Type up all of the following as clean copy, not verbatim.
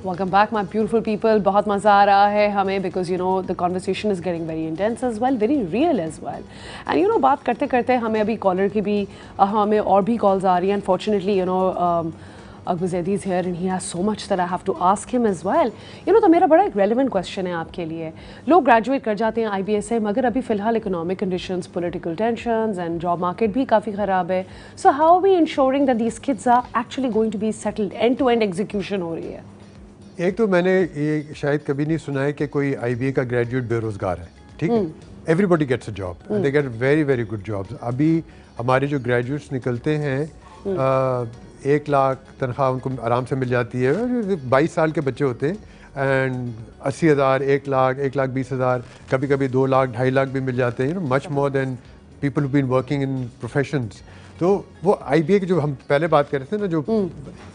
Welcome back, my beautiful people. बहुत मज़ा आ रहा है हमें because you know the conversation is getting very intense as well, very real as well. And you know बात करते करते हमें अभी कॉलर की भी हमें और भी कॉल्स आ रही हैं. Unfortunately, you know Akbar Zaidi is here and he has so much that I have to ask him as well. You know तो मेरा बड़ा एक relevant question है आपके लिए. लोग graduate कर जाते हैं IBA से मगर अभी फ़िलहाल economic conditions, political tensions and job market भी काफ़ी ख़राब है. So how are we ensuring that these kids are actually going to be settled? End-to-end execution हो रही है. एक तो मैंने ये शायद कभी नहीं सुना है कि कोई IBA का ग्रेजुएट बेरोजगार है, ठीक है? Everybody gets a job, they get very very good jobs. अभी हमारे जो ग्रेजुएट्स निकलते हैं 1 लाख तनख्वाह उनको आराम से मिल जाती है. 22 साल के बच्चे होते हैं एंड 80,000, 1,20,000, कभी कभी 2 लाख, 2.5 लाख भी मिल जाते हैं. Much more than people who been working in professions. तो वो IBA की जो हम पहले बात कर रहे थे ना, जो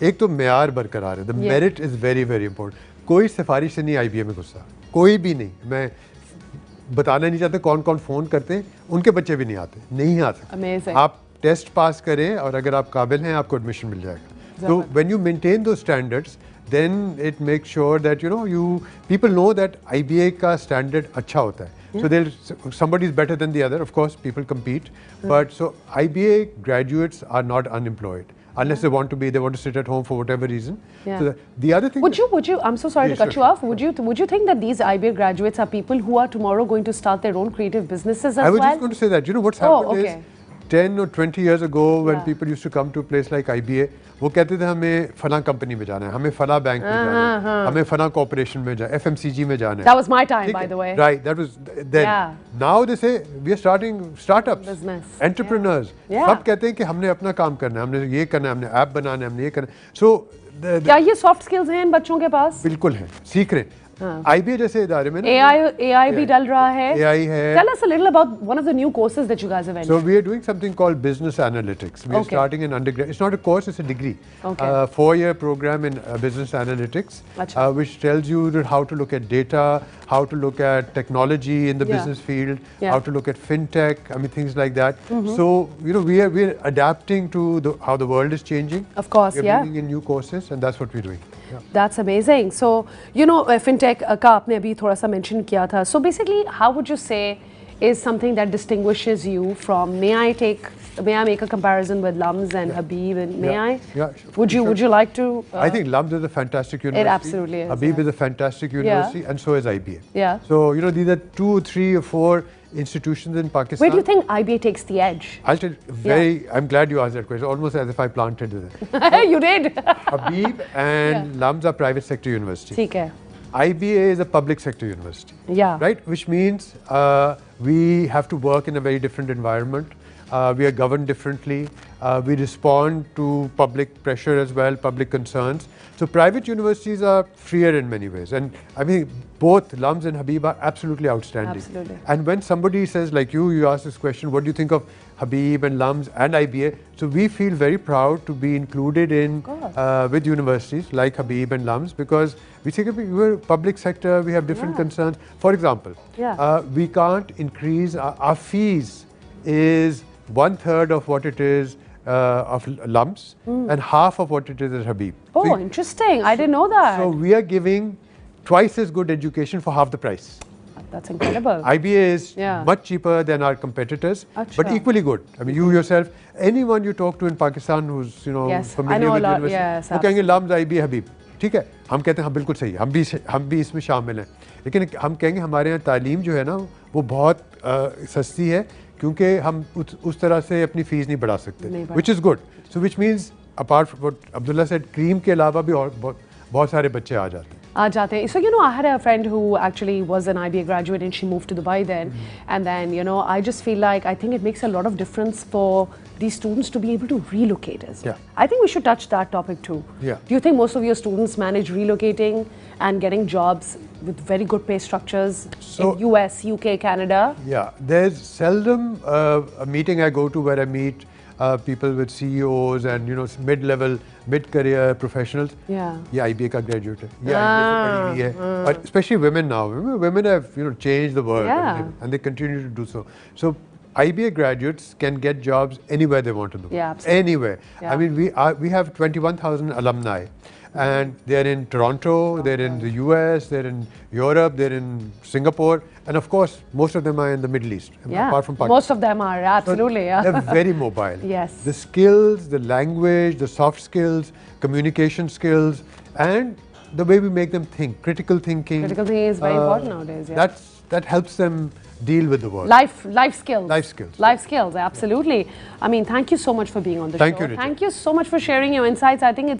एक तो मेयार बरकरार है, the merit is very very important. कोई सिफारिश से नहीं IBA में घुसा, कोई भी नहीं. मैं बताना नहीं चाहता कौन कौन फ़ोन करते हैं, उनके बच्चे भी नहीं आते, नहीं आ सकते. आप टेस्ट पास करें और अगर आप काबिल हैं आपको एडमिशन मिल जाएगा. तो व्हेन यू मेंटेन दो standards then it makes sure that people know that IBA का standard अच्छा होता है. So somebody is better than the other. Of course, people compete, but so IBA graduates are not unemployed unless they want to sit at home for whatever reason. Yeah. So the other thing. Would you? I'm so sorry to cut you off. Would you think that these IBA graduates are people who are tomorrow going to start their own creative businesses as well? I was just going to say that. You know what's happened is 10 or 20 years ago when people used to come to a place like IBA, वो कहते थे हमें फला company में जाना है, हमें फला बैंक में जाना है, हमें फला कॉर्पोरेशन में जाना है, FMCG में जाना है. That was my time, by the way. Right, that was then. Yeah. Now they say we are starting startups, business, entrepreneurs. सब कहते हैं कि हमने अपना काम करना है, हमने ये करना है, हमने ऐप बनाना है, हमने ये करना है. So क्या ये सॉफ्ट स्किल्स हैं इन बच्चों के पास? बिल्कुल हैं, सीख रहे हैं. IBA जैसे इदारे में AI भी डल रहा है. AI है. Tell us a little about one of the new courses that you guys have entered. So we are doing something called business analytics. We are starting an undergrad. It's not a course; it's a degree. 4-year program in business analytics, which tells you how to look at data, how to look at technology in the business field, how to look at fintech. I mean things like that. So we are adapting to how the world is changing. Of course, we are bringing in new courses, and that's what we're doing. That's amazing. So fintech का आपने अभी थोड़ा सा mention किया था. So basically, how would you say is something that distinguishes you from? May I make a comparison with LUMS and Habib? And may I? Yeah. Would you like to? I think LUMS is a fantastic university. It absolutely is. Habib is a fantastic university, and so is IBA. Yeah. So these are 2, 3, or 4 institutions in Pakistan. Where do you think IBA takes the edge? I'll tell you, I'm glad you asked that question. Almost as if I planted it. You did. Habib and LUMS are private sector universities. ठीक है. IBA is a public sector university. Yeah. Right? Which means we have to work in a very different environment. We are governed differently. We respond to public pressure as well, public concerns. So private universities are freer in many ways. And I mean, both LUMS and Habib are absolutely outstanding. Absolutely. And when somebody says, like you ask this question, what do you think of Habib and LUMS and IBA? So we feel very proud to be included in with universities like Habib and LUMS, because we say we're public sector, we have different concerns. For example, we can't increase our fees is 1/3 of what it is of LUMS and half of what it is at Habib. Oh, so interesting. I didn't know that. So we are giving twice as good education for half the price. That's incredible. IBA is much cheaper than our competitors, but equally good. I mean, you yourself, anyone you talk to in Pakistan who's familiar with university, वो कहेंगे LUMS, IBA, Habib. ठीक है, हम कहते हैं हाँ बिल्कुल सही है, हम भी इसमें शामिल हैं. लेकिन हम कहेंगे हमारे यहाँ तालीम जो है ना वो बहुत सस्ती है, क्योंकि हम उस तरह से अपनी फीस नहीं बढ़ा सकते, which is good. So which means apart from what Abdullah said, cream के अलावा भी और बहुत सारे बच्चे आ जाते हैं. So I had a friend who actually was an IBA graduate and she moved to Dubai then, and then I just feel like I think it makes a lot of difference for these students to be able to relocate as well. I think we should touch that topic too. Yeah. Do you think most of your students manage relocating and getting jobs with very good pay structures in US, UK, Canada? Yeah, there's seldom a meeting I go to where I meet people with CEOs and mid-level, mid-career professionals. Yeah. Yeah, IBA ka graduate hai. Yeah, IBA se padi hui hai. But especially women now. Women have changed the world, and they continue to do so. So IBA graduates can get jobs anywhere they want in the world. Yeah, absolutely. Anywhere. Yeah. I mean, we have 21,000 alumni, and they're in Toronto, they're in the US, they're in Europe, they're in Singapore, and of course, most of them are in the Middle East, Yeah, apart from Pakistan. most of them are, absolutely. Yeah. They're very mobile. Yes. The skills, the language, the soft skills, communication skills, and the way we make them think, critical thinking. Critical thinking is very important nowadays. Yeah. That helps them deal with the world. Life skills. Life skills. Life skills, absolutely. I mean, thank you so much for being on the Thank show. you, Richa. Thank you so much for sharing your insights. I think it's